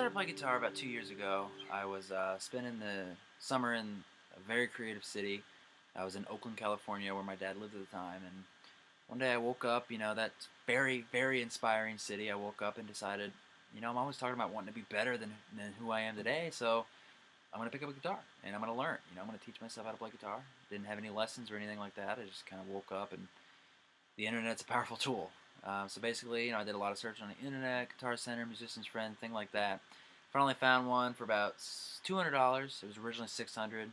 started playing guitar about 2 years ago. I was spending the summer in a very creative city. I was in Oakland, California, where my dad lived at the time. And one day I woke up, that very, very inspiring city. I woke up and decided, I'm always talking about wanting to be better than who I am today. So I'm going to pick up a guitar and I'm going to learn. I'm going to teach myself how to play guitar. Didn't have any lessons or anything like that. I just kind of woke up, and the internet's a powerful tool. So basically, I did a lot of searching on the internet, Guitar Center, Musician's Friend, thing like that. Finally found one for about $200. It was originally $600,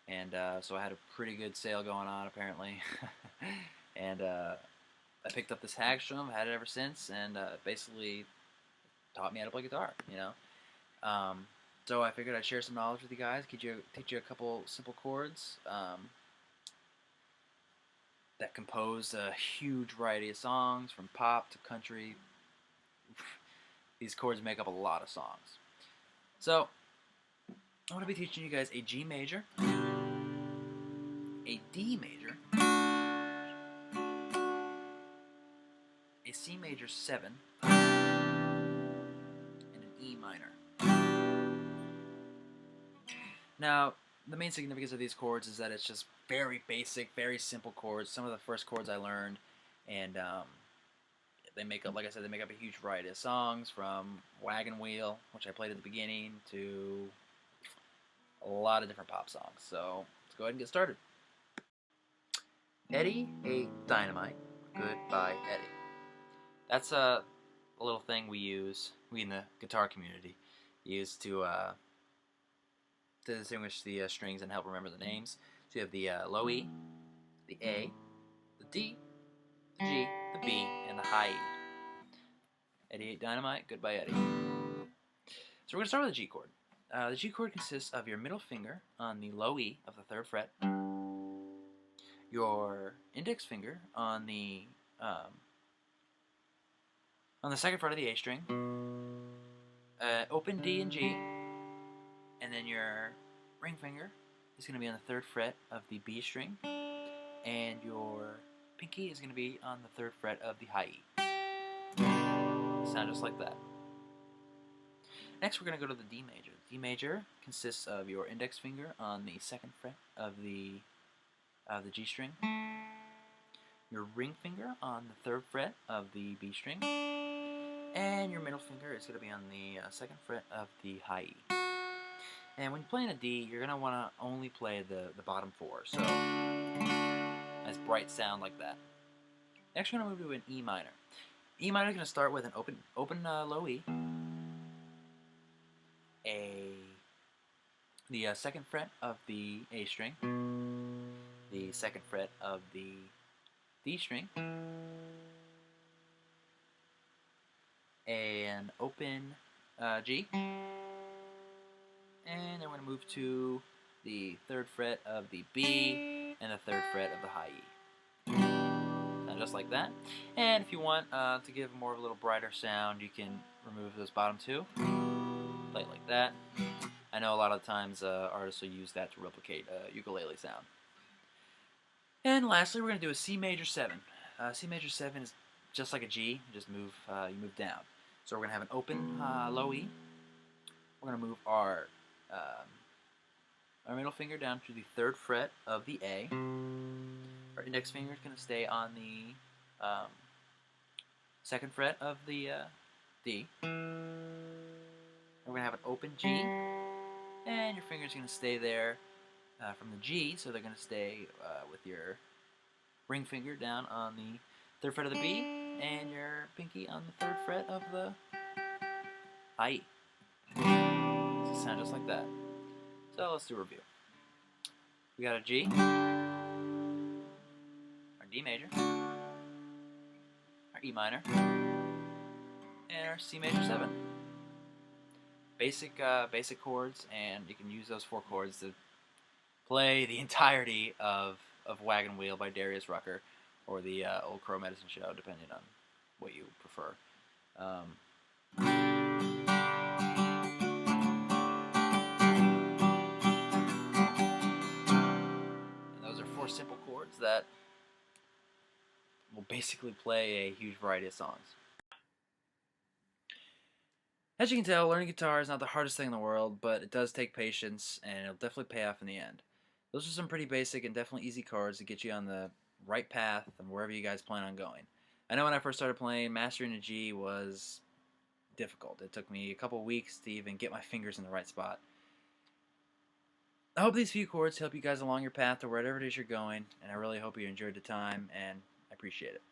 and so I had a pretty good sale going on apparently. And I picked up this Hagstrom, had it ever since, and basically taught me how to play guitar. So I figured I'd share some knowledge with you guys, teach you a couple simple chords. That compose a huge variety of songs, from pop to country. These chords make up a lot of songs. So, I'm going to be teaching you guys a G major, a D major, a C major 7, and an E minor. Now, the main significance of these chords is that it's just very basic, very simple chords. Some of the first chords I learned, and they make up, like I said, they make up a huge variety of songs, from Wagon Wheel, which I played at the beginning, to a lot of different pop songs. So let's go ahead and get started. Eddie ate dynamite. Goodbye, Eddie. That's a little thing we in the guitar community use to distinguish the strings and help remember the names. So you have the low E, the A, the D, the G, the B, and the high E. Eddie ate dynamite, goodbye Eddie. So we're going to start with the G chord. The G chord consists of your middle finger on the low E of the 3rd fret, your index finger on the 2nd fret of the A string, open D and G, and then your ring finger is going to be on the 3rd fret of the B string, and your pinky is going to be on the 3rd fret of the high E. Sound just like that. Next, we're going to go to the D major. D major consists of your index finger on the 2nd fret of the G string, your ring finger on the 3rd fret of the B string, and your middle finger is going to be on the 2nd fret of the high E. And when you're playing a D, you're going to want to only play the bottom 4. So, nice bright sound like that. Next, we're going to move to an E minor. E minor is going to start with an open low E, the 2nd fret of the A string, the 2nd fret of the D string, an open G, and then we're going to move to the 3rd fret of the B and the 3rd fret of the high E. And just like that. And if you want to give more of a little brighter sound, you can remove those bottom 2, play it like that. I know a lot of times artists will use that to replicate a ukulele sound. And lastly, we're going to do a C major 7. C major 7 is just like a G, you move down. So we're going to have an open low E. We're going to move our middle finger down to the 3rd fret of the A. Our index finger is going to stay on the 2nd fret of the D. We're going to have an open G, and your finger's going to stay there from the G, so they're going to stay with your ring finger down on the 3rd fret of the B, and your pinky on the 3rd fret of the high E. So sound just like that. So let's do a review. We got a G, our D major, our E minor, and our C major 7. Basic chords, and you can use those 4 chords to play the entirety of Wagon Wheel by Darius Rucker, or the Old Crow Medicine Show, depending on what you prefer. And those are 4 simple chords that will basically play a huge variety of songs. As you can tell, learning guitar is not the hardest thing in the world, but it does take patience, and it'll definitely pay off in the end. Those are some pretty basic and definitely easy chords to get you on the right path and wherever you guys plan on going. I know when I first started playing, mastering a G was difficult. It took me a couple weeks to even get my fingers in the right spot. I hope these few chords help you guys along your path to wherever it is you're going, and I really hope you enjoyed the time, and I appreciate it.